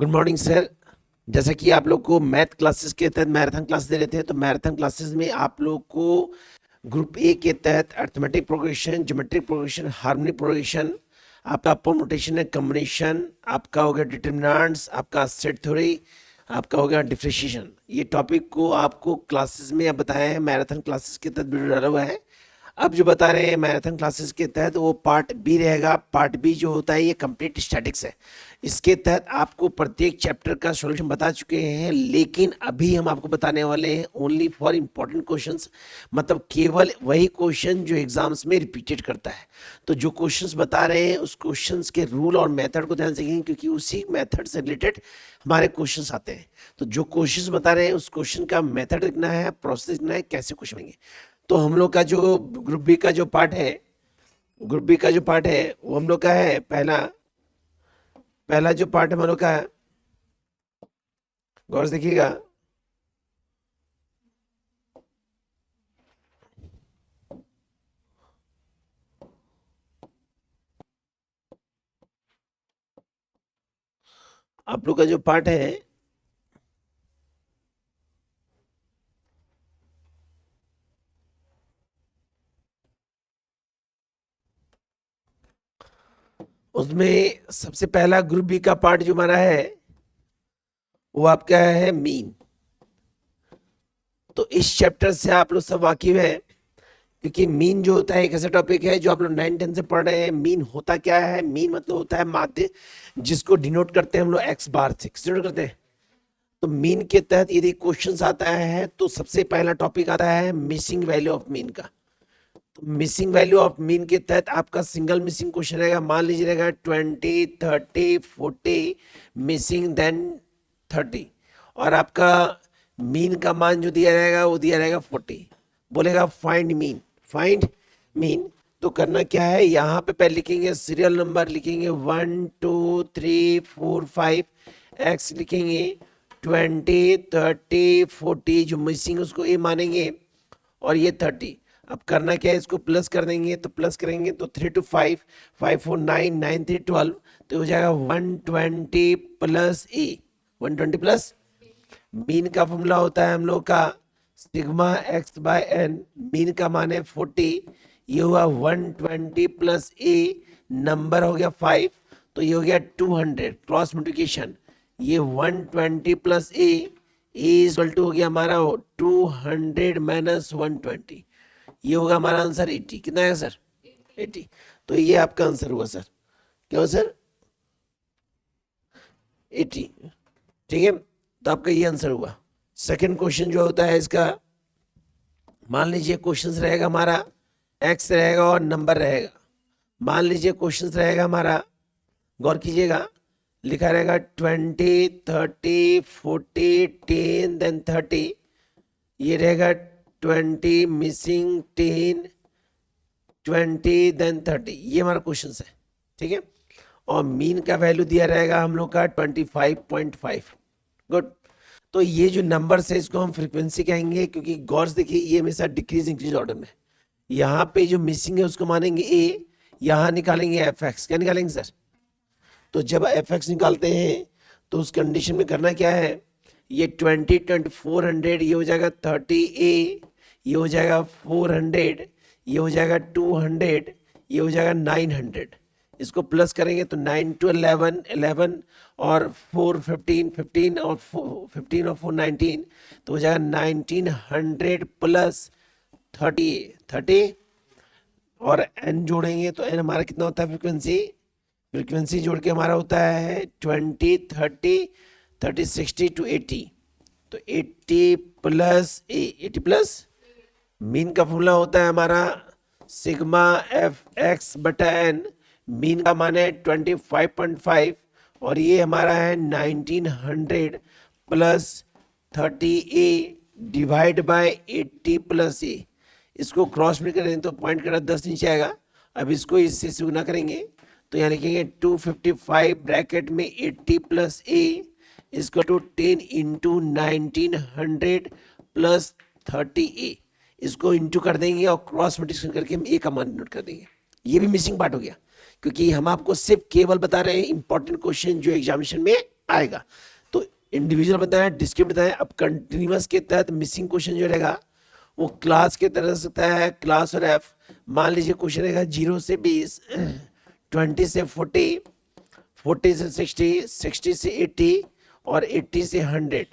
Good morning sir. जैसा कि आप लोग को मैथ क्लासेस के तहत मैराथन क्लास दे रहे थे, तो मैराथन क्लासेस में आप लोग को ग्रुप ए के तहत arithmetic progression, geometric progression, harmonic progression, आपका परमुटेशन एंड कॉम्बिनेशन, आपका हो गया डिटरमिनेंट्स, आपका सेट थ्योरी, आपका हो गया डिफरेंशिएशन। ये टॉपिक को आपको क्लासेस में अब बताया है, मैराथन क्लासेस के तहत वीडियो डाला हुआ है। अब जो बता रहे हैं मैराथन क्लासेस के तहत वो पार्ट बी रहेगा। पार्ट बी जो होता है ये कंप्लीट स्टैटिक्स है। इसके तहत आपको प्रत्येक चैप्टर का सॉल्यूशन बता चुके हैं, लेकिन अभी हम आपको बताने वाले हैं ओनली फॉर इम्पोर्टेंट क्वेश्चंस, मतलब केवल वही क्वेश्चन जो एग्जाम्स में रिपीटेड करता है। तो जो क्वेश्चंस बता रहे हैं उस क्वेश्चंस के रूल और मेथड को ध्यान से सीखेंगे, क्योंकि उसी मेथड से रिलेटेड हमारे क्वेश्चंस आते हैं। तो जो क्वेश्चंस बता रहे हैं उस क्वेश्चन का मेथड लिखना है, प्रोसेस लिखना है, कैसे क्वेश्चन बनेंगे। तो हम लोग का जो ग्रुप बी का जो पार्ट है, ग्रुप बी का जो पार्ट है वो हम लोग का है पहला जो पार्ट हम लोग का है, गौर से देखिएगा। आप लोग का जो पार्ट है उसमें सबसे पहला ग्रुप बी का पार्ट जो हमारा है वो आपका है मीन। तो इस चैप्टर से आप लोग सब वाकिफ है, क्योंकि मीन जो होता है एक ऐसा टॉपिक है जो आप लोग 9-10 से पढ़ रहे हैं। मीन होता क्या है? मीन मतलब होता है माध्य, जिसको डिनोट करते हैं हम लोग एक्स बार से। किस डिनोट करते हैं? तो मीन के तहत यदि क्वेश्चन आता है तो सबसे पहला टॉपिक आता है मिसिंग वैल्यू ऑफ मीन का। तो मिसिंग वैल्यू ऑफ मीन के तहत आपका सिंगल मिसिंग क्वेश्चन रहेगा। मान लीजिए रहेगा 20, 30, 40 मिसिंग, देन 30, और आपका मीन का मान जो दिया रहेगा वो दिया रहेगा 40। बोलेगा फाइंड मीन, फाइंड मीन। तो करना क्या है, यहाँ पे पहले लिखेंगे सीरियल नंबर, लिखेंगे 1 2 3 4 5, एक्स लिखेंगे 20, 30, 40, जो मिसिंग उसको ए मानेंगे, और ये 30। अब करना क्या है, इसको प्लस कर देंगे। तो प्लस करेंगे तो 3 to 5, 5 4 9, 9 3 12, तो हो जाएगा 120 प्लस ए, 120 प्लस। मीन का फॉर्मूला होता है हम लोग का sigma x by n. Mean का मान है 40, ये हुआ 120 प्लस ए, नंबर हो गया 5, तो ये हो गया 200 क्रॉस मल्टीप्लिकेशन। ये 120 plus a is equal to हो गया हमारा 200 माइनस 120, ये होगा हमारा आंसर 80। कितना है सर? 80। तो ये आपका आंसर हुआ सर। क्या हुआ सर? 80। ठीक है, तो आपका ये आंसर हुआ। सेकंड क्वेश्चन जो होता है इसका, मान लीजिए क्वेश्चन रहेगा हमारा एक्स रहेगा और नंबर रहेगा। मान लीजिए क्वेश्चन रहेगा हमारा, गौर कीजिएगा, लिखा रहेगा 20, 30, 40, 10, देन 30, ये रहेगा 20 मिसिंग 10, 20 देन 30, ये हमारा क्वेश्चन है। ठीक है, और मीन का वैल्यू दिया रहेगा हम लोग का 25.5। गुड। तो ये जो नंबर है इसको हम फ्रीक्वेंसी कहेंगे, क्योंकि गौर से देखिए ये हमेशा डिक्रीज इंक्रीज ऑर्डर में। यहाँ पे जो मिसिंग है उसको मानेंगे ए, यहाँ निकालेंगे एफ एक्स। क्या निकालेंगे सर? तो जब एफ एक्स निकालते हैं तो उस कंडीशन में करना क्या है, ये 20, 2400, ये हो जाएगा 30A, ये हो जाएगा 400, ये हो जाएगा 200, ये हो जाएगा 900। इसको प्लस करेंगे तो 9 to 11, 11, और 4 15, 15, और 15 और 4 19, तो हो जाएगा 1900 प्लस 30, और n जोड़ेंगे तो n हमारा कितना होता है फ्रीक्वेंसी? फ्रीक्वेंसी जोड़ के हमारा होता है 20, 30, 30, 60 to 80। तो 80 प्लस ए, 80 प्लस मीन का फॉर्मूला होता है हमारा सिग्मा एफ एक्स बटा एन। मीन का मान है 25.5, और ये हमारा है 1900 plus 30A divide by 80 plus A. इसको क्रॉस में करें तो पॉइंट का 10 नीचे आएगा। अब इसको इससे गुना करेंगे तो यहाँ लिखेंगे 255 ब्रैकेट में 80 प्लस ए इसको टू 10 इंटू 1900 प्लस 30A। इसको इंटू कर देंगे और क्रॉस मल्टीप्लिकेशन करके हम ए का मान नोट कर देंगे। ये भी मिसिंग पार्ट हो गया, क्योंकि हम आपको सिर्फ केवल बता रहे हैं इंपॉर्टेंट क्वेश्चन जो एग्जामिनेशन में आएगा। तो इंडिविजुअल बताया, डिस्क्रीट बताया। अब कंटिन्यूअस के तहत मिसिंग क्वेश्चन जो रहेगा वो क्लास के तरह से होता है, क्लास और एफ। मान लीजिए क्वेश्चन रहेगा 0 से 20, 20 से 40, 40 से 60, 60 से 80 और 80 से 100।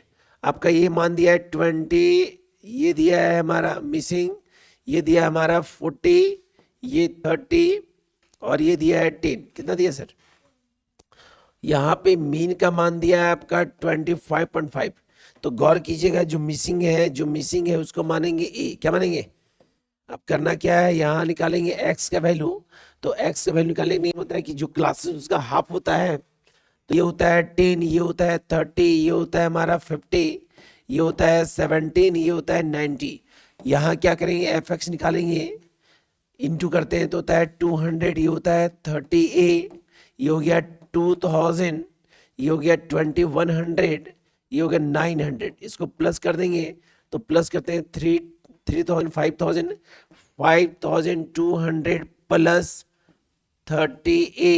आपका ये मान दिया है 20, ये दिया है हमारा मिसिंग, ये दिया है हमारा 40, ये 30 और ये दिया है 10। कितना दिया सर? यहाँ पे मीन का मान दिया है आपका 25.5। तो गौर कीजिएगा, जो मिसिंग है, जो मिसिंग है उसको मानेंगे ए। क्या मानेंगे? अब करना क्या है, यहाँ निकालेंगे एक्स का वैल्यू। तो एक्स का वैल्यू निकालने में होता है कि जो क्लासेस उसका हाफ होता है, तो ये होता है 10, ये होता है 30, ये होता है हमारा 50, ये होता है 17, ये होता है 90। यहाँ क्या करेंगे, एफ एक्स निकालेंगे, इंटू करते हैं तो होता है 200, ये होता है 30A, ये हो गया 2000, ये हो गया 2100, ये हो गया 900। इसको प्लस कर देंगे तो प्लस करते हैं 3000, 5200 प्लस 30A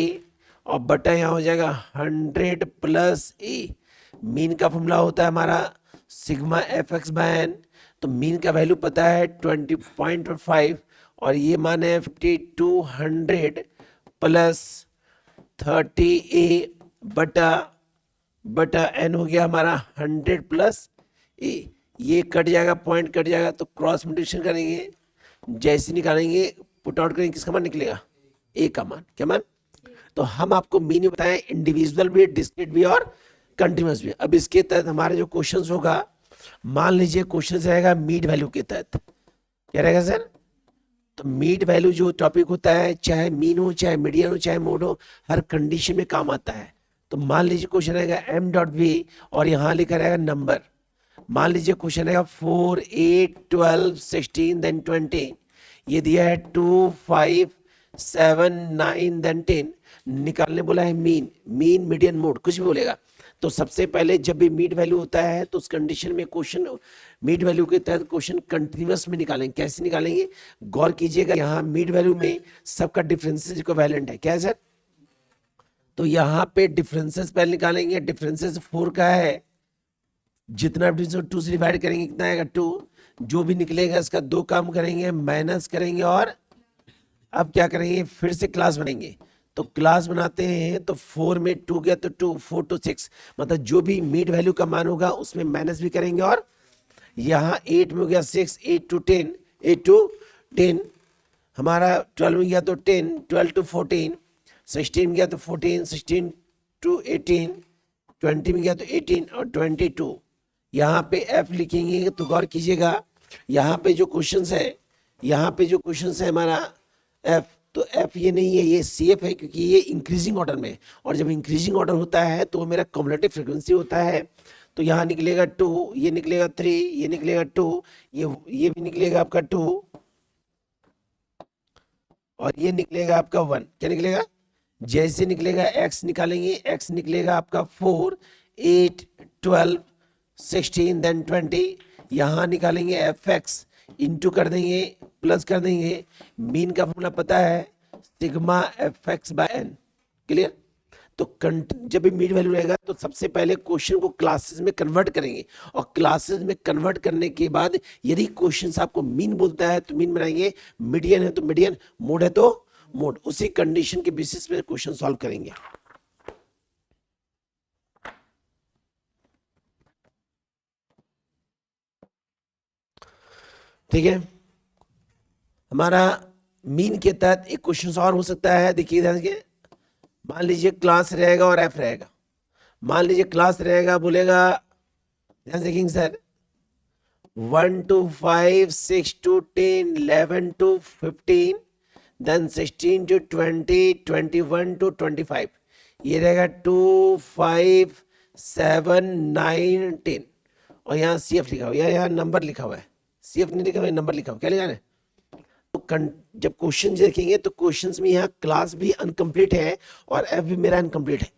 और बटा यहाँ हो जाएगा 100 प्लस A। मीन का फॉर्मूला होता है हमारा sigma F x by n. तो मीन का वैल्यू पता है 20.5 और ये मान है 5200 प्लस 30A बटा एन हो गया हमारा 100 प्लस ए। ये कट जाएगा, पॉइंट कट जाएगा तो क्रॉस मल्टीप्लिकेशन करेंगे, जैसे निकालेंगे पुट आउट करेंगे, किसका मान निकलेगा? ए का मान। क्या मान? तो हम आपको मीन बताएं, इंडिविजुअल भी, डिस्क्रीट भी और कंटिन्यूअस भी। अब इसके तहत हमारे जो क्वेश्चंस होगा, मान लीजिए क्वेश्चंस रहेगा मीड वैल्यू के तहत। क्या रहेगा सर? तो मीड वैल्यू जो टॉपिक होता है, चाहे मीन हो, चाहे मीडियन हो, चाहे मोड हो, हर कंडीशन में काम आता है। तो मान लीजिए क्वेश्चन रहेगा m डॉट वी और यहाँ लिखा रहेगा नंबर। मान लीजिए क्वेश्चन रहेगा 4, 8, 12, 16 देन 20, ये दिया है 2, 5, 7, 9 देन 10। निकालने बोला है मीन, मीन मीडियन मोड, कुछ भी बोलेगा। तो सबसे पहले जब भी मीड वैल्यू होता है तो उस कंडीशन में क्वेश्चन मीड वैल्यू के तहत क्वेश्चन कंटिन्यूअस में निकालेंगे। कैसे निकालेंगे? गौर कीजिएगा, यहाँ मीड वैल्यू में सबका डिफरेंसेस इक्विवेलेंट है। क्या है सर? तो यहाँ पे डिफरेंसेस पहले निकालेंगे। डिफरेंसेस 4 का है, जितना 2 से डिवाइड करेंगे कितना आएगा? 2। जो भी निकलेगा इसका 2 काम करेंगे, माइनस करेंगे और अब क्या करेंगे, फिर से क्लास बनाएंगे। तो क्लास बनाते हैं तो 4 में 2 गया तो 2, 4 to 6, मतलब जो भी मीड वैल्यू का मान होगा उसमें माइनस भी करेंगे। और यहाँ 8 में हो गया 6, 8 to 10, 8 to 10, हमारा 12 में गया तो 10, 12 to 14, 16 में गया तो 14, 16 to 18, 20 में गया तो 18 और 22। यहाँ पे f लिखेंगे तो गौर कीजिएगा, यहाँ पे जो क्वेश्चंस है, यहाँ पे जो क्वेश्चंस है हमारा f, तो f ये नहीं है, ये CF है, क्योंकि ये इंक्रीजिंग ऑर्डर में। और जब इंक्रीजिंग ऑर्डर होता है तो मेरा कम्युलेटिव फ्रीक्वेंसी होता है। तो यहाँ निकलेगा 2, ये निकलेगा 3, ये निकलेगा 2, ये भी निकलेगा आपका 2 और ये निकलेगा आपका 1। क्या निकलेगा? जैसे निकलेगा x निकालेंगे, x निकलेगा आपका 4, 8, 12, 16 देन 20। यहाँ निकालेंगे एफ एक्स, इंटू कर देंगे, प्लस कर देंगे। मीन का फॉर्मूला पता है sigma F x by n. Clear? तो जब भी मीन वैल्यू रहेगा तो सबसे पहले क्वेश्चन को क्लासेस में कन्वर्ट करेंगे और क्लासेस में कन्वर्ट करने के बाद यदि क्वेश्चन आपको मीन बोलता है तो मीन बनाएंगे, मीडियन है तो मीडियन, मोड है तो मोड। उसी कंडीशन के बेसिस पे क्वेश्चन सॉल्व करेंगे। ठीक है, हमारा मीन के तहत एक क्वेश्चन और हो सकता है। देखिए ध्यान से, मान लीजिए क्लास रहेगा और एफ रहेगा। मान लीजिए क्लास रहेगा, बोलेगा ध्यान से देखेंगे sir, 1 to 5, 6 to 10, 11 to 15, then 16 to 20, 21 to 25। ये रहेगा 2, 5, 7, 9, 10 और यहाँ CF लिखा हुआ है, यहाँ नंबर लिखा हुआ है। CF नहीं लिखा हुआ है, नंबर लिखा हुआ है। क्या लिखा है? तो जब क्वेश्चन देखेंगे तो क्वेश्चंस में यहाँ क्लास भी अनकंप्लीट है और एफ भी मेरा अनकंप्लीट है,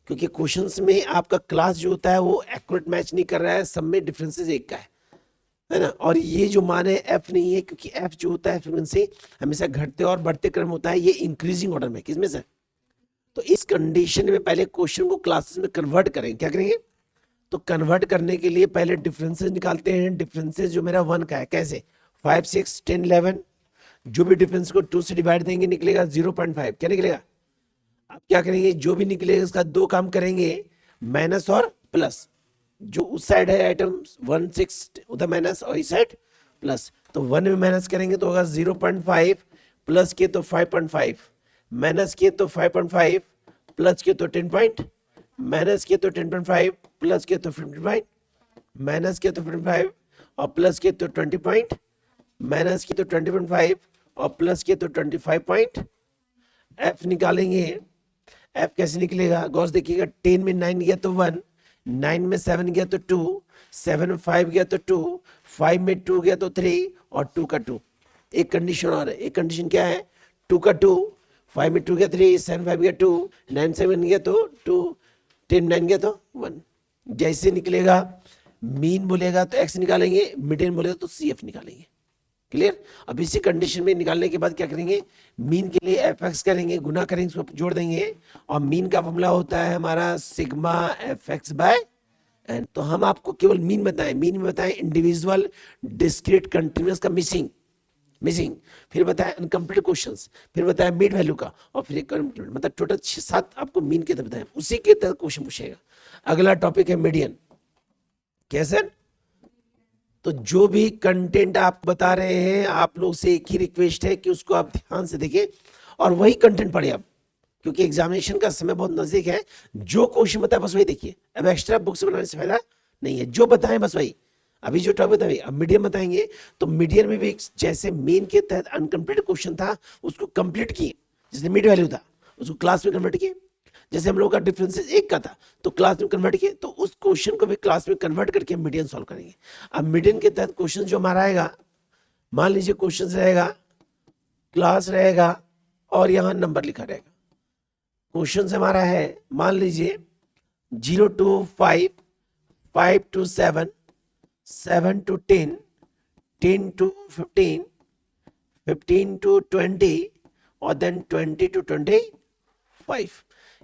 क्योंकि क्वेश्चंस में आपका क्लास जो होता है वो एक्यूरेट मैच नहीं कर रहा है, सब में डिफरेंसेस एक का है ना। और ये जो मान है एफ नहीं है, क्योंकि एफ जो होता है फ्रीक्वेंसी हमेशा घटते और बढ़ते क्रम होता है, ये इंक्रीजिंग ऑर्डर में। किसमें से? तो इस कंडीशन में पहले क्वेश्चन को क्लासेस में कन्वर्ट करेंगे। क्या करेंगे? तो कन्वर्ट करने के लिए पहले डिफरेंसेस निकालते हैं। डिफरेंसेस जो मेरा 1 का है, कैसे? 5, 6, 10, 11, जो भी डिफरेंस को 2 से डिवाइड देंगे निकलेगा 0.5। क्या निकलेगा? अब क्या करेंगे? जो भी निकलेगा इसका 2 काम करेंगे, माइनस और प्लस। जो उस साइड है आइटम 1, 6 उधर माइनस और इस साइड प्लस। तो 1 में माइनस करेंगे तो होगा 0.5, प्लस किए तो 5.5, माइनस किए तो 5.5, प्लस किए तो 10 पॉइंट, माइनस किए तो 10.5, प्लस किए तो 15 पॉइंट, माइनस किए तो 15 और प्लस किए तो 20 पॉइंट, माइनस किए तो 20.5 और प्लस किए तो 25 पॉइंट। एफ निकालेंगे। एफ कैसे निकलेगा? गौर देखिएगा, 10 में 9 गया तो 1, 9 में 7 गया तो 2, 7 में 5 गया तो 2, 5 में 2 गया तो 3 और 2 का 2। एक कंडीशन और है। एक कंडीशन क्या है? 2 का 2, 5 में 2 गया 3, 7 5 गया 2, 9 7 गया तो 2, 10 9 गया तो 1। जैसे निकलेगा, मीन बोलेगा तो एक्स निकालेंगे, मीडियन बोलेगा तो सी एफ निकालेंगे। क्लियर? अब इसी कंडीशन में निकालने के बाद क्या करेंगे? मीन के लिए एफ एक्स करेंगे, गुना करेंगे, इसको जोड़ देंगे और मीन का फॉर्मूला होता है हमारा sigma F x by n. तो हम आपको केवल मीन बताएं, मीन में बताएं इंडिविजुअल डिस्क्रीट कंटिन्यूअस का मिसिंग, फिर बताया अनकम्प्लीट क्वेश्चंस, फिर बताया मिड वैल्यू का, और फिर एक मतलब टोटल 6-7 आपको मीन के तहत बताया। उसी के तहत क्वेश्चन पूछेगा। अगला टॉपिक है मीडियन। कैसे? तो जो भी कंटेंट आप बता रहे हैं, आप लोग से एक ही रिक्वेस्ट है कि उसको आप ध्यान से देखें और वही कंटेंट पढ़े आप, क्योंकि एग्जामिनेशन का समय बहुत नजदीक है। जो क्वेश्चन बताए बस वही देखिए। अब एक्स्ट्रा बुक्स बनाने से फायदा नहीं है, जो बताएं बस वही। अभी जो टॉपिक बताइए, अब मीडियम बताएंगे तो मीडियम में भी जैसे मेन के तहत अनकम्प्लीट क्वेश्चन था उसको कंप्लीट किए, जैसे मिड वैल्यू था उसको क्लास में कन्वर्ट किए। जैसे हम लोग का डिफरेंसेस 1 का था तो क्लास में कन्वर्ट किए, तो उस क्वेश्चन को भी क्लास में कन्वर्ट करके मीडियन सॉल्व करेंगे। अब मीडियन के तहत क्वेश्चन जो हमारा आएगा, मान लीजिए क्वेश्चन रहेगा, क्लास रहेगा और यहाँ नंबर लिखा रहेगा। क्वेश्चन हमारा है, मान लीजिए 0 to 5, 5 to 7, 7 to 10, 10 to 15, 15 to 20 और देन 20 to 25।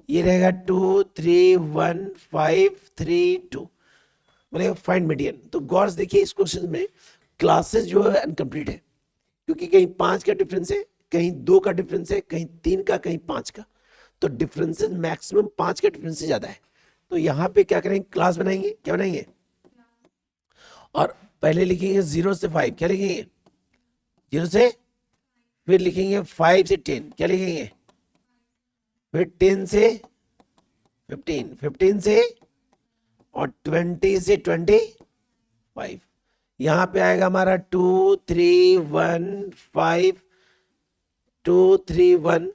ये रहेगा 2 3 1 5 3 2, बोलेगा फाइंड मीडियन। तो गौर से देखिए, इस क्वेश्चन में क्लासेस जो है अनकम्प्लीट है, क्योंकि कहीं 5 का डिफरेंस है, कहीं 2 का डिफरेंस है, कहीं 3 का, कहीं 5 का। तो डिफरेंसेस मैक्सिमम 5 का डिफरेंस से ज्यादा है। तो यहाँ पे क्या करेंगे? क्लास बनाएंगे। क्या बनाएंगे? और पहले लिखेंगे 0 से 5। क्या लिखेंगे? 0 से, फिर लिखेंगे 5 से 10। क्या लिखेंगे? फिर 10 से 15, 15 से और 20 से 25। यहां पे आएगा हमारा 2 3 1 5 2 3 1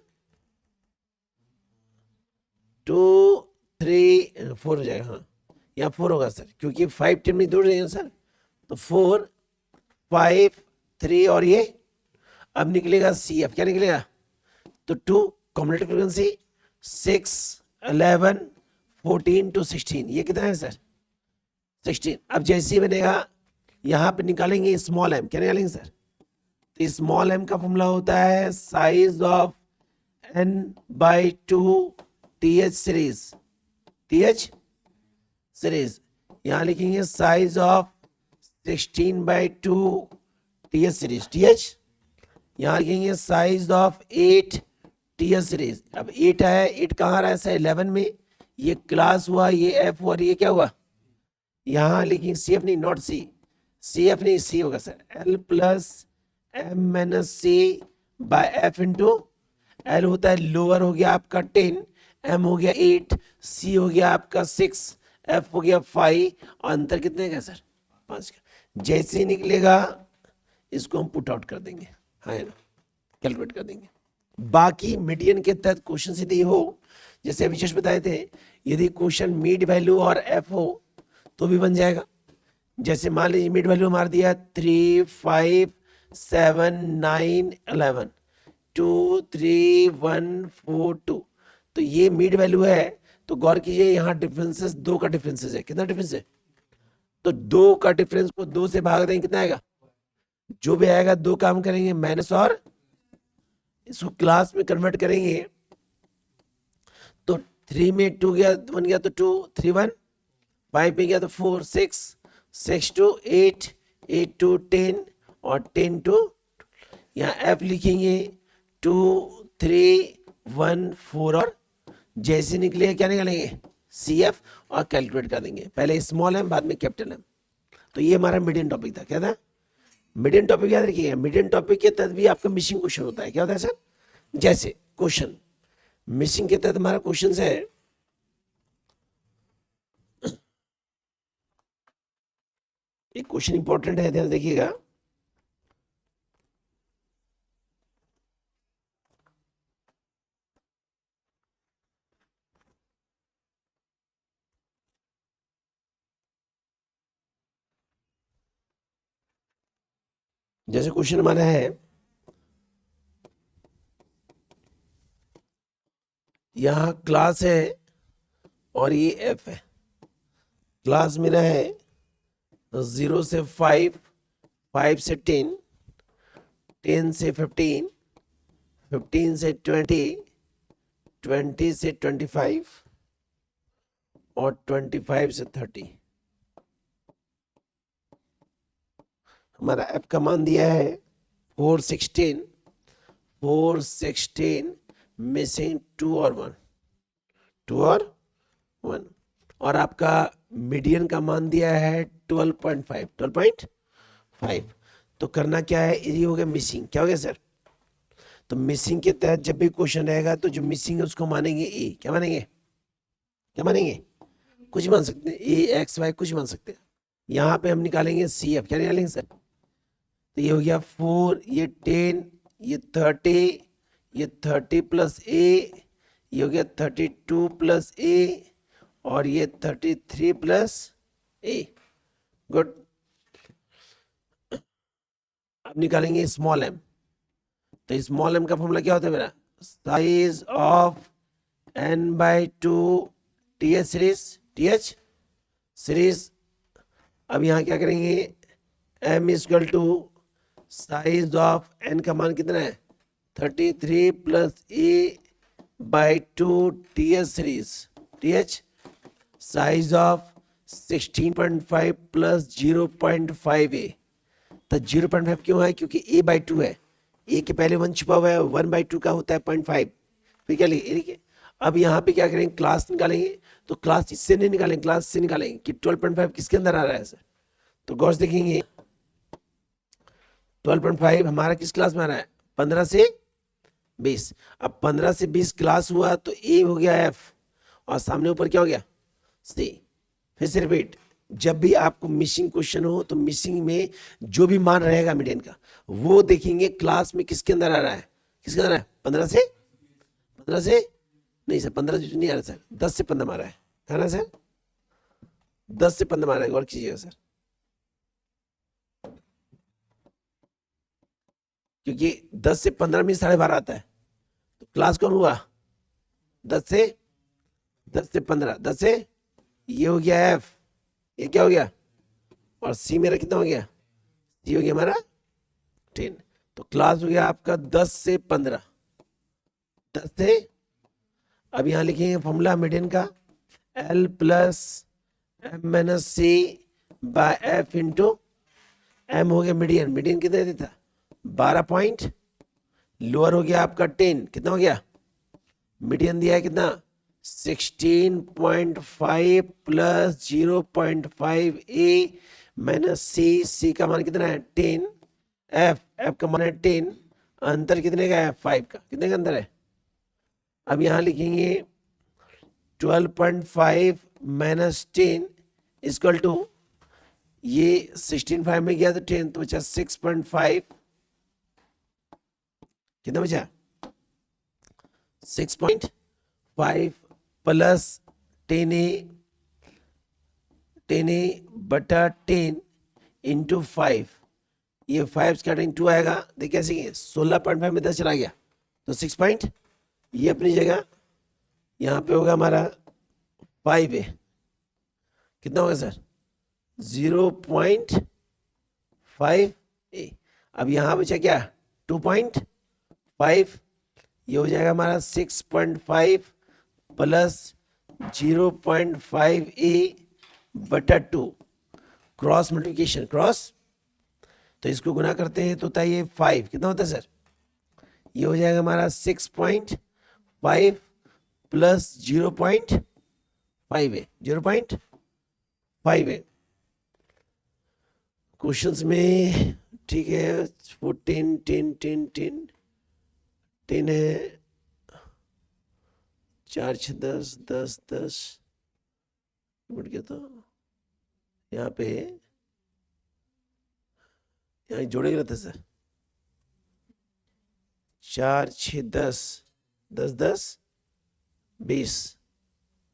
2 3 4 हो जाएगा। हाँ, यहाँ 4 होगा सर, क्योंकि 5 10 में दूर जाएगा सर। तो 4 5 3 और ये अब निकलेगा सी एफ। क्या निकलेगा? तो 2 कॉम्बिनेटिव फ्रीक्वेंसी 6 11 14 to 16, ये कितना है सर? 16। अब जैसे ही बनेगा यहाँ पे निकालेंगे स्मॉल एम। क्या निकालेंगे सर? तो स्मॉल एम का फॉर्मूला होता है size of n/2 TH series. यहाँ लिखेंगे size of 16/2 TH series, TH। यहाँ लिखेंगे साइज ऑफ 8 TH सीरीज। अब 8 आया, 8 कहाँ रहा है सर? 11 में। ये क्लास हुआ, ये एफ हुआ, ये क्या हुआ? यहाँ लिखेंगे सी एफ नहीं, नॉट सी, सी एफ नहीं, सी होगा sir. L plus M minus C by F into L होता है लोअर हो गया आपका 10, एम हो गया 8, सी हो गया आपका 6, एफ हो गया 5 और अंतर कितने का सर? 5 का। जैसे ही निकलेगा इसको हम पुट आउट कर देंगे, है ना, कैलकुलेट कर देंगे। बाकी मीडियन के तहत क्वेश्चन यदि हो, जैसे अभी जस्ट बताए थे, यदि क्वेश्चन मिड वैल्यू और एफ हो तो भी बन जाएगा। जैसे मान लीजिए मिड वैल्यू हमारा दिया 3 5 7 9 11 2 3 1 4 2, तो ये मिड वैल्यू है। तो गौर कीजिए यहाँ डिफरेंसेस 2 का डिफरेंसेस है। कितना डिफरेंस है? तो 2 का डिफरेंस को 2 से भाग देंगे, कितना आएगा? जो भी आएगा 2 काम करेंगे माइनस, और इसको क्लास में कन्वर्ट करेंगे तो 3 में 2 गया, 1 गया तो 2, 3 1, 5 में गया तो 4 6, 6 2 8, 8 2 10 और 10 2, यहाँ एफ लिखेंगे 2 3 1 4 और जैसे निकले क्या निकालेंगे सी एफ और कैलकुलेट कर देंगे, पहले स्मॉल एम बाद में कैपिटल एम। तो ये हमारा मीडियन टॉपिक था। क्या था मीडियन टॉपिक? याद रखिएगा मीडियन टॉपिक के तहत भी आपका मिसिंग क्वेश्चन होता है। क्या होता है सर? जैसे क्वेश्चन मिसिंग के तहत हमारा क्वेश्चन है एक क्वेश्चन इंपॉर्टेंट है, ध्यान देखिएगा। जैसे क्वेश्चन हमारा है, यहां क्लास है और ये एफ है। क्लास मेरा है 0 से 5, 5 से 10, 10 से 15, 15 से 20, 20 से 25 और 25 से 30। हमारा एफ का मान दिया है 416, 416 मिसिंग 2 और 1, 2 और 1। और आपका मीडियन का मान दिया है 12.5, 12.5। तो करना क्या है, ये हो गया मिसिंग। क्या हो गया सर? तो मिसिंग के तहत जब भी क्वेश्चन रहेगा तो जो मिसिंग है उसको मानेंगे ए। क्या मानेंगे? क्या मानेंगे? कुछ मान सकते हैं, ए एक्स वाई कुछ मान सकते हैं। यहाँ पे हम निकालेंगे सी एफ। क्या निकालेंगे सर? तो ये हो गया 4, ये 10, ये 30, ये 30 प्लस ए, ये हो गया 32 प्लस ए और ये 33 प्लस ए। गुड। अब निकालेंगे स्मॉल एम। तो स्मॉल एम का फॉर्मूला क्या होता है मेरा? Size of n by 2 t h series, t h series. अब यहाँ क्या करेंगे, m equal to size of n का मान कितना है 33 plus a by 2 t h series, t h size of 16.5 plus 0.5 a. तो 0.5 क्यों है? क्योंकि a बाई 2 है, a के पहले 1 छुपा हुआ है, 1 बाई 2 का होता है 0.5। फिर क्या लिखे? अब यहाँ पे क्या करेंगे, क्लास निकालेंगे। तो क्लास इससे नहीं निकालेंगे, क्लास से निकालेंगे कि 12.5 किसके अंदर आ रहा है सर। तो गौर से देखेंगे 12.5 हमारा किस क्लास में आ रहा है? 15 से 20। अब 15 से 20 क्लास हुआ तो ए हो गया एफ और सामने ऊपर क्या हो गया सी। फिर से रिपीट, जब भी आपको मिसिंग क्वेश्चन हो तो मिसिंग में जो भी मान रहेगा मीडियन का वो देखेंगे क्लास में किसके अंदर आ रहा है, किसके अंदर आ रहा है? 15 से नहीं सर, 15 से नहीं आ रहा सर, 10 से 15 मारा है ना सर? 10 से 15 मारा है, गौर कीजिएगा सर। क्योंकि 10 से 15 में 12.5 आता है। तो क्लास कौन हुआ? 10 से 15, 10 से ये हो गया एफ, ये क्या हो गया? और सी मेरा कितना हो गया? सी हो गया हमारा 10। तो क्लास हो गया आपका 10 से 15, 10 से। अब यहां लिखेंगे फॉर्मूला मीडियन का, L plus M minus C by F into M हो गया मीडियन। मीडियन कितना देता? 12 पॉइंट। लोअर हो गया आपका 10, कितना हो गया? मीडियन दिया है कितना? 16.5 प्लस 0.5 ए माइनस सी। सी का मान कितना है 10, एफ का मान है 10, अंतर कितने का है 5 का। कितने का अंतर है? अब यहां लिखेंगे 12.5 माइनस 10 इक्वल टू, ये 16.5 में गया तो 10 तो बचा 6.5। कितना बचा? 6.5 प्लस 10a बटा 10 इंटू 5। ये 5 कटिंग 2 आएगा। देखिए कैसे 16.5 में 10 चला गया तो 6 ये अपनी जगह यहाँ पे होगा हमारा 5a। कितना होगा सर? 0.5a। अब यहाँ बचा क्या? 2.5। ये हो जाएगा हमारा 6.5 प्लस 0.5a बटा 2, क्रॉस मल्टीप्लिकेशन, क्रॉस, तो इसको गुना करते हैं तो होता है ये 5, कितना होता है सर? ये हो जाएगा हमारा 6.5 प्लस 0.5 है, 0.5 है क्वेश्चंस में, ठीक है। 14 10 10 10 10 है, 4 6 10 10 10 बढ़ गया, तो यहाँ पे यहाँ जोड़ेगा था सर, 4 6 10 10 10 20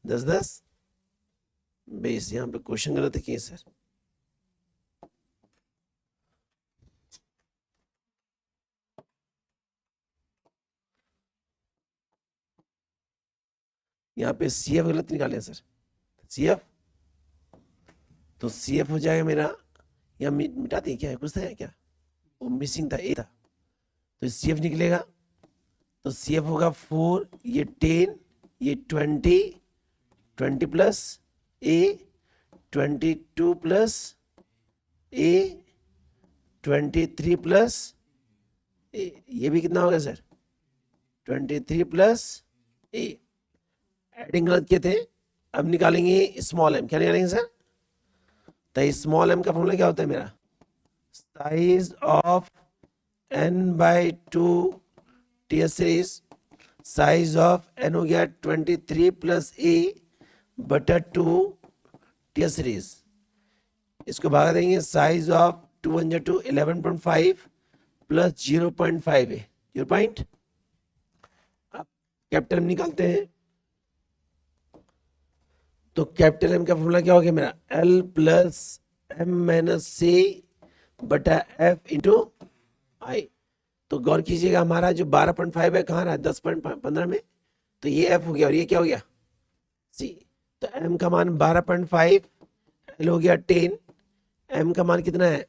10 10 20, यहाँ पे क्वेश्चन गलत किए सर। यहाँ पे CF गलत निकाले सर, CF, तो CF हो जाएगा मेरा, यहाँ मिटा दिए क्या है, कुछ था क्या, वो मिसिंग था, ए था, तो CF निकलेगा, तो CF होगा 4, ये 10, ये 20 प्लस ए, 22 प्लस ए, 23 प्लस ए, ये भी कितना होगा सर, 23 प्लस ए, एडिंग गलत किए थे। अब निकालेंगे स्मॉल एम, क्या निकालेंगे सर? तो स्मॉल एम का फॉर्मूला क्या होता है मेरा, साइज ऑफ n/2 टीएस सीरीज, साइज ऑफ n हो गया 23 प्लस ए बटा 2 टीएस सीरीज, इसको भागा देंगे, साइज ऑफ 2 1 2 11.5 प्लस 0.5 है 0. अब कैपिटल एम निकालते हैं, तो कैपिटल एम का फॉर्मूला क्या हो गया मेरा, L plus M minus C बटा F इंटू आई। तो गौर कीजिएगा हमारा जो 12.5 है कहाँ रहा है, 10.15 में, तो ये F हो गया और ये क्या हो गया, C। तो M का मान 12.5, L हो गया 10, M का मान कितना है,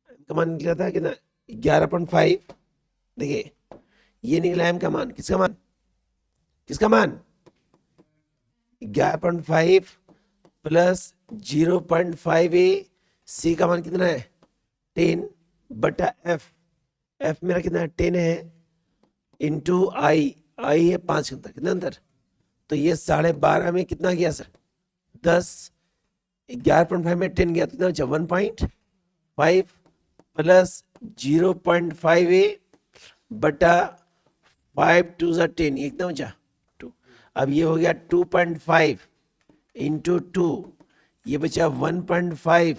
M का मान निकला था कितना 11.5, देखिए ये निकला M का मान, किसका मान, किसका मान 11.5 प्लस 0.5 ए, C का मान कितना है 10 बटा F, F मेरा कितना है 10 है, इंटू आई है 5 के अंदर, कितना अंदर, तो ये 12.5 में कितना गया सर 10, 11.5 में 10 गया तो कितना बचा 1.5 प्लस 0.5 ए बटा 5 2 10, ये कितना बचा 2। अब ये हो गया 2.5 इंटू 2, ये बचा 1.5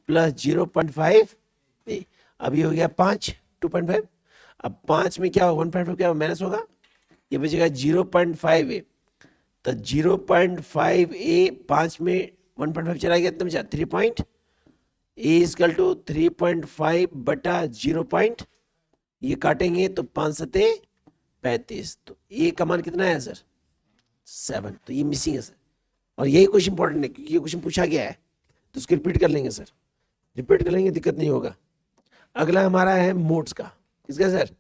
प्लस 0.5, अब ये हो गया 5 2.5, अब 5 में क्या होगा 1.5 क्या माइनस होगा, ये बचेगा 0.5 ए, तो 0.5 ए 5 में 1.5 चला गया, कितना बचा 3. ए इजकल टू 3.5 बटा 0. ये काटेंगे तो 5 सते 35, तो ए का मान कितना है सर 7, तो ये मिसिंग है सर। और यही क्वेश्चन इंपॉर्टेंट है क्योंकि ये क्वेश्चन पूछा गया है, तो उसको रिपीट कर लेंगे सर, रिपीट कर लेंगे, दिक्कत नहीं होगा। अगला हमारा है मोड्स का, किसका सर,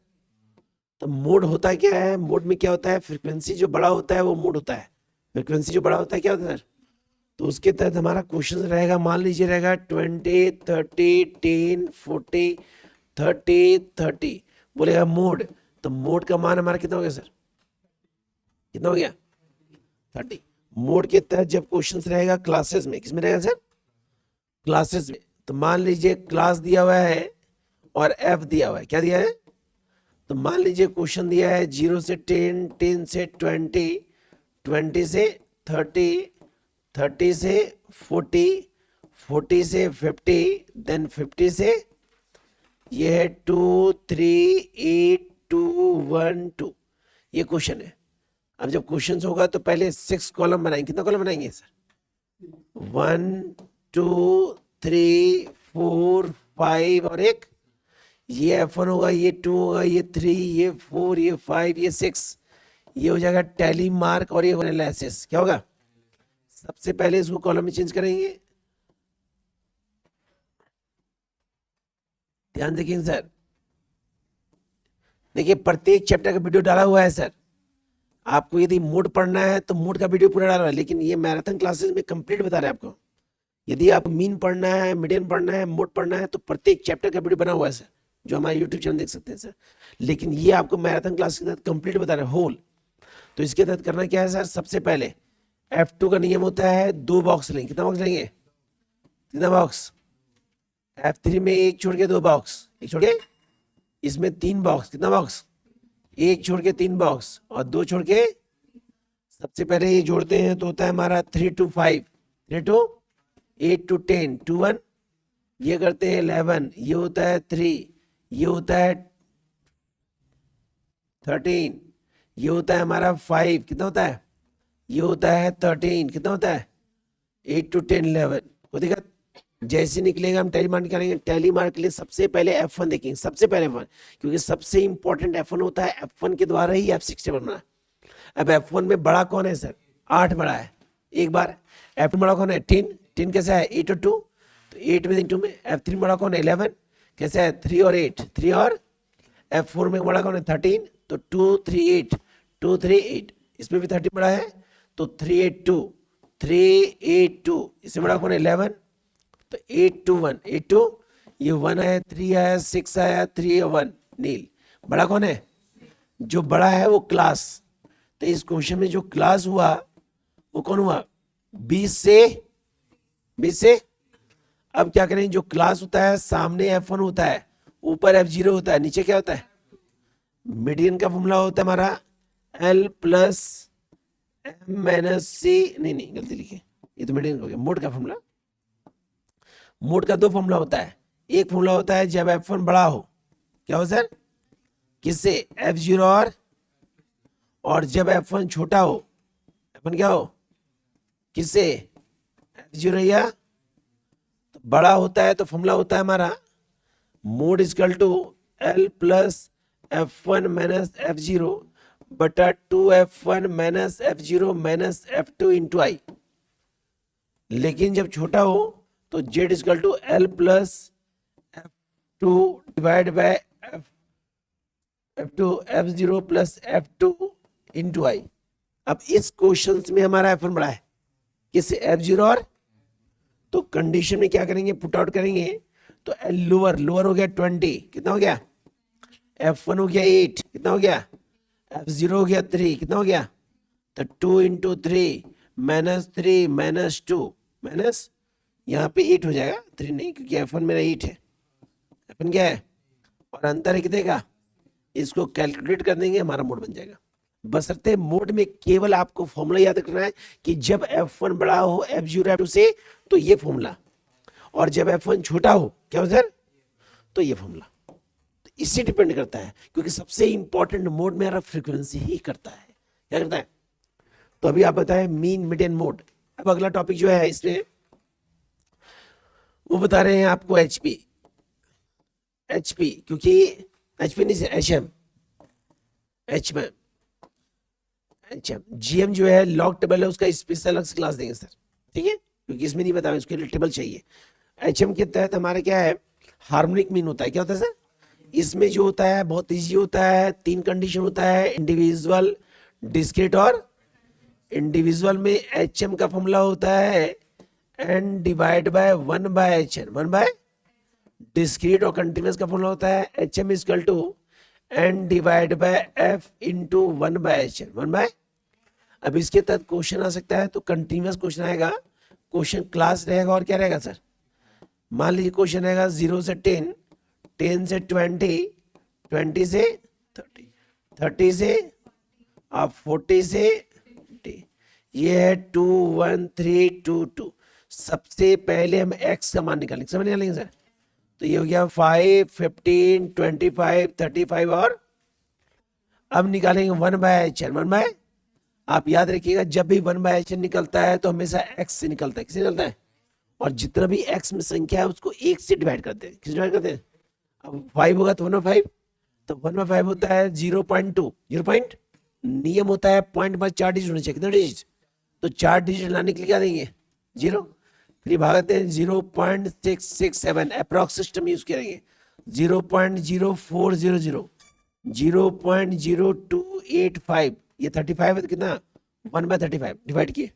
तो मोड होता क्या है, मोड में क्या होता है, फ्रीक्वेंसी जो बड़ा होता है वो मोड होता है, फ्रीक्वेंसी जो बड़ा होता है क्या होता है सर, तो उसके तहत हमारा क्वेश्चन रहेगा, मान लीजिए रहेगा 20 30 10 40 30 30, बोलेगा मोड, तो मोड का मान हमारा कितना हो गया सर, कितना हो गया 30। मोड के तहत जब क्वेश्चन रहेगा क्लासेस में, किसमें रहेगा सर, क्लासेस में, तो मान लीजिए क्लास दिया हुआ है और F दिया हुआ है, क्या दिया है, तो मान लीजिए क्वेश्चन दिया है 0 से 10 10 से 20 20 से 30 30 से 40 40 से 50 देन 50 से ये है 2 3 8 2 1 2, ये क्वेश्चन है। अब जब क्वेश्चन होगा तो पहले 6 कॉलम बनाएंगे, कितना कॉलम बनाएंगे सर, 1 2 3 4 5 और एक ये F1 होगा, ये 2 होगा, ये 3 ये 4 ये 5 ये 6, ये हो जाएगा टैली मार्क और ये एनालिसिस, क्या होगा, सबसे पहले इसको कॉलम में चेंज करेंगे, ध्यान देखिए सर, देखिए प्रत्येक चैप्टर का वीडियो डाला हुआ है सर, आपको यदि मोड पढ़ना है तो मोड का वीडियो पूरा डाल रहा है, लेकिन ये मैराथन क्लासेस में कंप्लीट बता रहे हैं आपको। यदि आप मीन पढ़ना है, मीडियन पढ़ना है, मोड पढ़ना है तो प्रत्येक चैप्टर का वीडियो बना हुआ है सर, जो हमारे यूट्यूब चैनल देख सकते हैं सर। लेकिन ये आपको मैराथन क्लास के तहत कंप्लीट बता रहे हैं होल। तो इसके तहत करना क्या है सर, सबसे पहले F2 का नियम होता है 2 बॉक्स लेंगे। कितना बॉक्स लेंगे, कितना बॉक्स, F3 में 1 छोड़ के 2 बॉक्स, 1 छोड़ के, इसमें 3 बॉक्स, कितना बॉक्स, 1 छोड़ के 3 बॉक्स और 2 छोड़ के, सबसे पहले ये जोड़ते हैं तो होता है हमारा 3 to 5, 3 to 8 to 10, 2 1, ये करते हैं 11, ये होता है 3, ये होता है 13, ये होता है हमारा 5, कितना होता है, ये होता है 13, कितना होता है 8 to 10 11। वो देखा जैसे निकलेगा हम टैली मार्क निकालेंगे। टैली मार्क के लिए सबसे पहले F1 देखेंगे, सबसे पहले F1, क्योंकि सबसे इंपॉर्टेंट F1 होता है, F1 के द्वारा ही F6 बनना। अब F1 में बड़ा कौन है सर, 8 बड़ा है एक बार। F2 बड़ा कौन है, 10, 10 कैसा है 8 और 2, तो 8 में 2 में। F3 बड़ा कौन है 11, कैसा है 3 और 8, 3 और। F4 में बड़ा कौन है 13, तो 2 3 8, 2 3 8, इसमें भी 13 बड़ा है तो 3 8 2, 3 8 2, इससे बड़ा कौन है 11, तो 8 2 1, 8 2, ये 1 आया, 3 आया, 6 आया, 3 1, नील बड़ा कौन है, जो बड़ा है वो क्लास। तो इस क्वेश्चन में जो क्लास हुआ वो कौन हुआ, 20 से। अब क्या करें, जो क्लास होता है सामने F1 होता है, ऊपर F0 होता है, नीचे क्या होता है, मीडियन का फॉर्मूला होता है हमारा L plus M minus C, नहीं गलती लिखी, ये तो मीडियन हो गया। मोड का फॉर्मूला, मोड का 2 फॉर्मूला होता है। एक फॉर्मूला होता है जब F1 बड़ा हो, क्या हो सर, किससे, F0 और जब F1 छोटा हो, F1 क्या हो, किससे, F0 या तो बड़ा होता है। तो फॉर्मूला होता है हमारा mode equal to L plus F1 minus F0 बटा 2F1 minus F0 minus F2 into आई। लेकिन जब छोटा हो तो Z equal to L plus F2 divide by F2 F0 plus F2 into I. अब इस क्वेश्चन में हमारा F1 बड़ा है, किससे, F0 और। तो कंडीशन में क्या करेंगे, पुट आउट करेंगे तो लोअर हो गया 20, कितना हो गया, F1 हो गया 8, कितना हो गया, F0 हो गया 3, कितना हो गया, तो 2 इंटू 3 माइनस 3 माइनस 2 माइनस, यहाँ पे 8 हो जाएगा, 3 नहीं, क्योंकि F1 मेरा 8 है, F1 क्या है और अंतर है कितने का, इसको कैलकुलेट कर देंगे, हमारा मोड बन जाएगा। बशर्ते मोड में केवल आपको फॉर्मूला याद रखना है कि जब F1 बड़ा हो F0 F2 से तो ये फॉर्मूला, और जब F1 छोटा हो क्या हो सर, तो ये फॉर्मूला। तो इससे डिपेंड करता है, क्योंकि सबसे इंपॉर्टेंट मोड मेरा फ्रीक्वेंसी ही करता है, क्या करता है। तो अभी आप बताएं मीन मीडियन मोड। अब अगला टॉपिक जो है इसमें वो बता रहे हैं आपको HP, क्योंकि HP नहीं से HM GM जो है लॉग टेबल है, उसका स्पेशल अलग से क्लास देंगे सर, ठीक है, क्योंकि इसमें नहीं बताया, उसके लिए टेबल चाहिए। HM के तहत हमारा क्या है, हार्मोनिक मीन होता है, क्या होता है सर, इसमें जो होता है बहुत इजी होता है, 3 कंडीशन होता है, इंडिविजुअल, डिस्क्रीट और। इंडिविजुअल में HM का फॉर्मूला होता है N divide by 1 by HN, 1 by. Discrete और कंटिन्यूस का फॉर्मूला होता है HM equal to N divide by F into 1 by HN, 1 by. अब इसके तहत क्वेश्चन आ सकता है, तो कंटिन्यूस क्वेश्चन आएगा, क्वेश्चन क्लास रहेगा और क्या रहेगा सर, मान लीजिए क्वेश्चन रहेगा 0 से 10, 10 से 20, 20 से 30, 30 से आप 40 से 50, ये है 2 1 3 2 2। सबसे पहले हम x का मान निकालेंगे, समझ निकालेंगे सर, तो ये हो गया 5 15 25 35 और अब निकालेंगे 1 बाय HN, 1 बाय। आप याद रखिएगा जब भी 1 बाय HN निकलता है तो हमेशा x से निकलता है, किससे निकलता है, और जितना भी x में संख्या है उसको 1 से डिवाइड करते हैं, किससे डिवाइड करते हैं। अब 5 होगा तो 1/5, तो 1/5 होता है 0.2, 0. नियम होता है पॉइंट पर 4 डिजिट होने चाहिए, कितने डिजिट, तो 4 डिजिट लाने के लिए क्या देंगे 0, फिर भागते हैं 0.667, अप्रॉक्स सिस्टम यूज करेंगे, 0.0400, 0.0285, ये 35 है तो कितना 1/35 डिवाइड किए,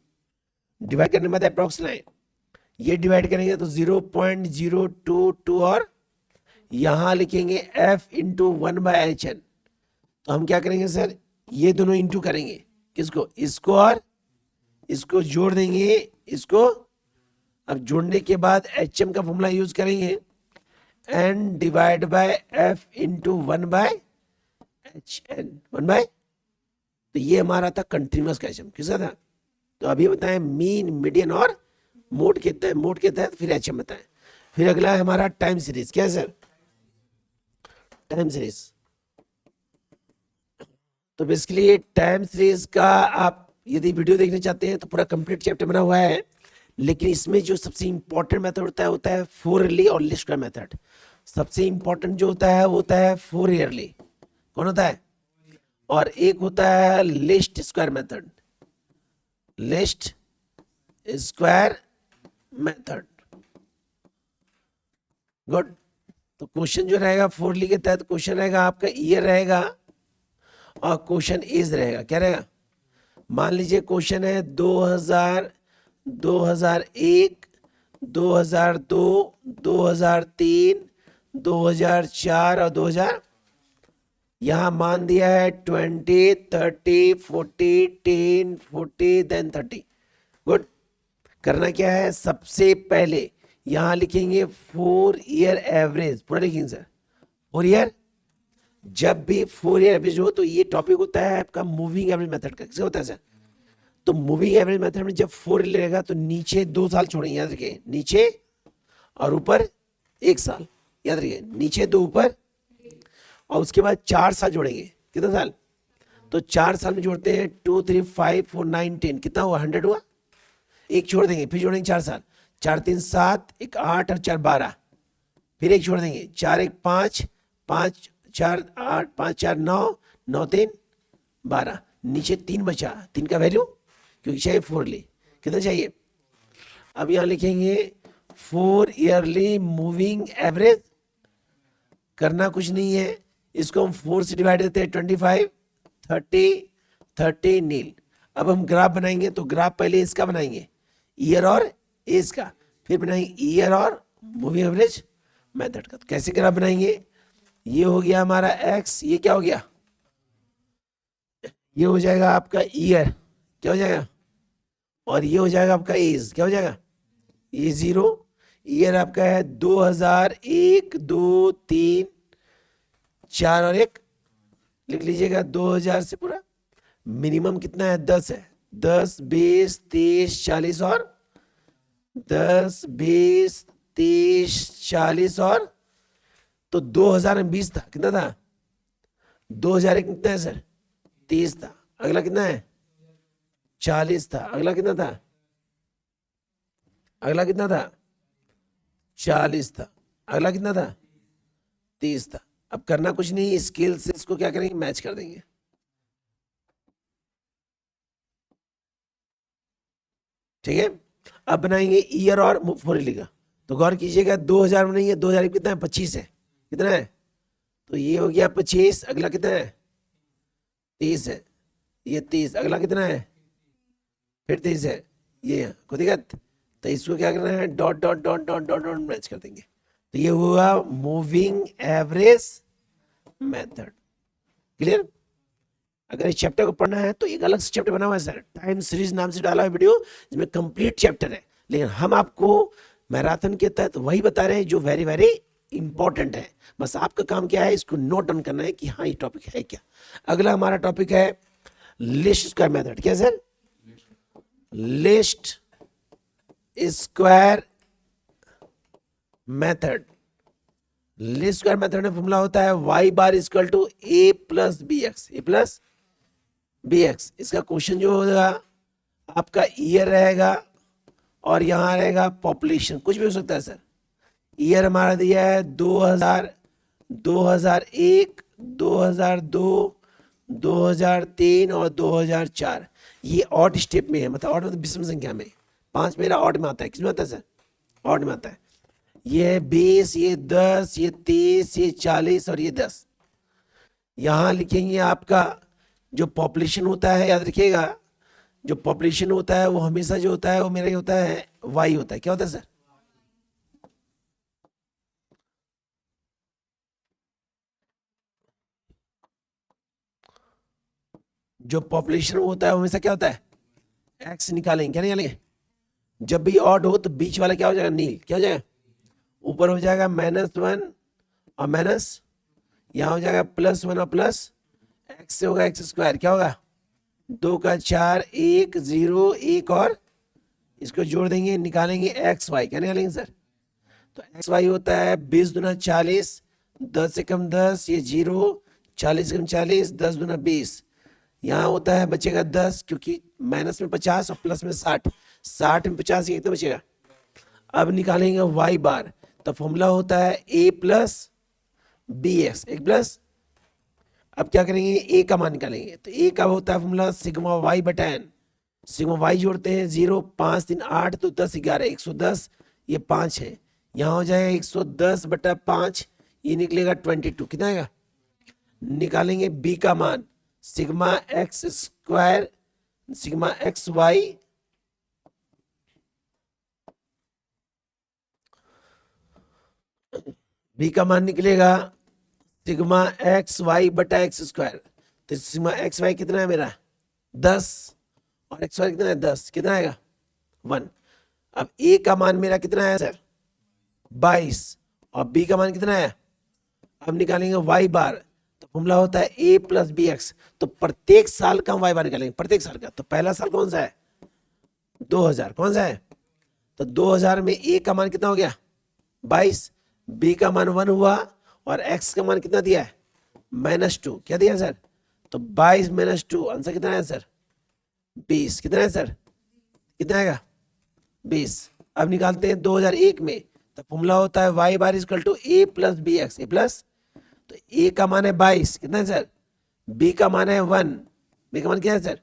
डिवाइड करने के बाद अप्रॉक्स लाएं, ये डिवाइड करेंगे तो 0.022 और यहां लिखेंगे f इंटू 1/hn। तो हम क्या करेंगे सर, ये दोनों इंटू करेंगे, किसको, इसको और इसको जोड़ देंगे इसको। अब जोड़ने के बाद HM का फॉर्मूला यूज करेंगे, n divide by f into 1/hn 1/, तो ये हमारा था कंटिन्यूअस का HM, किसका था। तो अभी बताएं मीन, मीडियन और मोड के तहत, मोड के तहत फिर HM बताएं। फिर अगला है हमारा टाइम सीरीज, क्या है सर, टाइम सीरीज। तो बेसिकली टाइम सीरीज का आप यदि वीडियो देखना चाहते हैं तो पूरा कंप्लीट चैप्टर बना हुआ है, लेकिन इसमें जो सबसे इंपॉर्टेंट मेथड होता है फोरियरली और लीस्ट स्क्वायर मेथड। सबसे इंपॉर्टेंट जो होता है वो होता है फोरियरली, कौन होता है, और एक होता है least square method, least square method. Good. तो क्वेश्चन जो रहेगा फोरली के तहत क्वेश्चन रहेगा आपका ईयर रहेगा और क्वेश्चन एज रहेगा, क्या रहेगा। मान लीजिए क्वेश्चन है 2000, 2001, 2002, 2003, 2004 और 2000, यहां मान दिया है 20, 30, 40, 10, 40 देन 30। गुड। करना क्या है, सबसे पहले यहां लिखेंगे 4 ईयर एवरेज, पूरा लिखेंगे सर 4 ईयर। जब भी 4 ईयर एवरेज हो तो ये टॉपिक होता है आपका मूविंग एवरेज मेथड का, किसका होता है सर। तो मूविंग एवरेज मेथड में जब 4 ईयर रहेगा तो नीचे 2 साल छोड़ेंगे, याद रखिए, नीचे और ऊपर 1 साल, याद रखिए, नीचे 2 ऊपर, और उसके बाद 4 साल जोड़ेंगे, कितना साल, तो 4 साल में जोड़ते हैं 2, 3, 5, 4, 9, 10, कितना हुआ 100 हुआ। एक छोड़ देंगे, फिर जोड़ेंगे 4 साल, 4, 3, 7, 1, 8 और 4, 12, फिर एक छोड़ देंगे, 4, 1, 5, 5, 4, 8, 5, 4, 9, 9, 3, 12, नीचे 3 बचा, 3 का वैल्यू क्योंकि चाहिए फोरली, कितना चाहिए। अब यहां लिखेंगे 4 ईयरली मूविंग एवरेज। करना कुछ नहीं है, इसको हम 4 से डिवाइड देते हैं 25, 30, 30 नील। अब हम ग्राफ बनाएंगे तो ग्राफ पहले इसका बनाएंगे, ईयर और एज का, फिर बनाएंगे ईयर और मूविंग एवरेज मेथड का। तो कैसे ग्राफ बनाएंगे, ये हो गया हमारा एक्स, ये क्या हो गया, ये हो जाएगा आपका ईयर, क्या हो जाएगा, और ये हो जाएगा आपका एज, क्या हो जाएगा, ये 0। ईयर आपका है 2001, 2, 3, 4 और 1, लिख लीजिएगा 2000 से पूरा। मिनिमम कितना है, 10 है, 10, 20, 30, 40 और 10, 20, 30, 40 और, तो 2020 था, कितना था, 2001 कितना है सर, 30 था। अगला कितना है, 40 था। अगला कितना था, अगला कितना था, 40 था। अगला कितना था, 30 था। अब करना कुछ नहीं, स्केल से इसको क्या करेंगे, मैच कर देंगे। ठीक है। अब बनाएंगे ईयर और फोरली का। तो गौर कीजिएगा 2000 में नहीं है, 2000 कितना है, 25 है, कितना है, तो ये हो गया 25। अगला कितना है, 30 है, ये 30। अगला कितना है, फिर 30 है, ये कोई दिक्कत। तो इसको क्या करना है, dot dot dot dot dot dot match कर देंगे। तो ये हुआ मूविंग एवरेज मेथड। क्लियर। अगर इस चैप्टर को पढ़ना है तो एक अलग से चैप्टर बना हुआ है सर, टाइम सीरीज नाम से डाला है वीडियो, जिसमें कंप्लीट चैप्टर है। लेकिन हम आपको मैराथन के तहत वही बता रहे हैं जो वेरी वेरी इंपॉर्टेंट है। बस आपका काम क्या है, इसको नोट डाउन करना है कि हाँ ये टॉपिक है क्या। अगला हमारा टॉपिक है लिस्ट स्क्वायर मेथड। क्या sir, least square method. Least square method में फॉर्मूला होता है y bar equal to a plus b x, a plus b x. इसका क्वेश्चन जो होगा आपका ईयर रहेगा और यहां रहेगा पॉपुलेशन, कुछ भी हो सकता है सर। ईयर हमारा दिया है 2000, 2001, 2002, 2003 और 2004। ये ऑड स्टेप में है, मतलब ऑड मतलब विषम संख्या में। 5 मेरा ऑड में आता है, किसमें आता है सर, ऑड में आता है। ये 20, ये 10, ये 30, ये 40 और ये 10। यहां लिखेंगे आपका जो पॉपुलेशन होता है याद रखिएगा, जो पॉपुलेशन होता है वो हमेशा जो होता है वो मेरा ही होता है वाई होता है। क्या होता है सर? जो पॉपुलेशन होता है वो हमेशा क्या होता है? एक्स निकालेंगे, क्या निकालेंगे? जब भी ऑड हो तो बीच वाला क्या हो जाएगा? नील। क्या हो जाएगा? ऊपर हो जाएगा -1 और माइनस, यहाँ हो जाएगा +1 और प्लस एक्स से होगा x²। क्या होगा? 2 का 4, 1 0 1 और इसको जोड़ देंगे, निकालेंगे एक्स वाई। क्या निकालेंगे सर? तो एक्स वाई होता है 20 दूना 40, 10 से कम 10, ये 0, 40 से कम 40, 10 दूना 20, यहाँ होता है बचेगा 10, क्योंकि माइनस में 50 और प्लस में 60, 60 में 50, ये कितना बचेगा? अब निकालेंगे वाई बार, तो फॉर्मूला होता है a प्लस बी एक्स, एक प्लस, अब क्या करेंगे? a का मान निकालेंगे, तो a का होता है फॉर्मूला सिग्मा वाई बटा एन। सिग्मा वाई जोड़ते हैं 0, 5 3 8, तो 10 11, 110, ये 5 है, यहाँ हो जाएगा 110 बटा 5, ये निकलेगा 22। कितना आएगा? निकालेंगे b का मान, sigma x², sigma x y b का मान निकलेगा सिग्मा एक्स वाई बटा x²। तो सिग्मा एक्स वाई कितना है मेरा? 10 और एक्स वाई कितना है? 10, कितना आएगा? 1। अब a का मान मेरा कितना है सर? 22 और b का मान कितना है? अब निकालेंगे वाई बार, तो फॉर्मूला होता है a प्लस बी एक्स। तो प्रत्येक साल का हम वाई बार निकालेंगे, प्रत्येक साल का। तो पहला साल कौन सा है? 2000। कौन सा है? तो 2000 में a का मान कितना हो गया? 22, b का मान 1 हुआ और x का मान कितना दिया है? -2। क्या दिया सर? तो 22 - 2, आंसर कितना है सर? 20। कितना है सर? कितना आएगा? 20। अब निकालते हैं 2001 में, तो फॉर्मूला होता है y bar equal to a plus b x, a plus, तो a का मान है 22, कितना है सर? b का मान है 1, b का मान क्या है सर?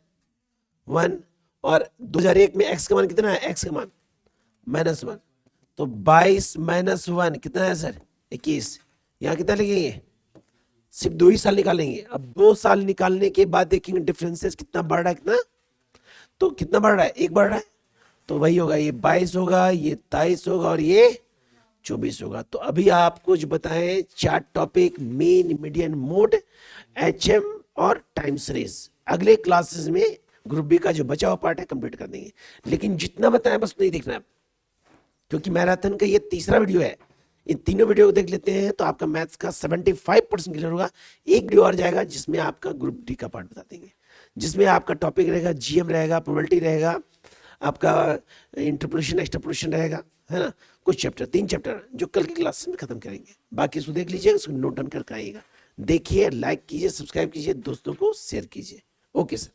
1, और 2001 में x का मान कितना है? x का मान -1, तो 22 - 1 कितना है सर? 21। यहाँ कितना लिखेंगे? सिर्फ 2 ही साल निकालेंगे। अब 2 साल निकालने के बाद देखेंगे डिफरेंसेस कितना बढ़ रहा है, कितना, तो कितना बढ़ रहा है? 1 बढ़ रहा है, तो वही होगा, ये 22 होगा, ये 23 होगा और ये 24 होगा। तो अभी आपको जो बताएं 4 topic, main, median, mode, HM और टाइम सीरीज, अगले क्लासेस में ग्रुप बी का जो बचा हुआ पार्ट है कंप्लीट कर देंगे। लेकिन जितना बताएं बस नहीं देखना है, क्योंकि मैराथन का ये तीसरा वीडियो है। इन तीनों वीडियो को देख लेते हैं तो आपका मैथ्स का 75% क्लियर होगा। एक वीडियो और जाएगा जिसमें आपका ग्रुप डी का पार्ट बता देंगे, जिसमें आपका टॉपिक रहेगा GM रहेगा, प्रोबेबिलिटी रहेगा, आपका इंटरपोलेशन एक्सट्रपोलेशन रहेगा, है ना, कुछ चैप्टर, 3 चैप्टर जो कल की क्लास में खत्म करेंगे। बाकी इसको देख लीजिए, उसको नोट डाउन करके आइएगा। देखिए, लाइक कीजिए, सब्सक्राइब कीजिए, दोस्तों को शेयर कीजिए। Okay sir.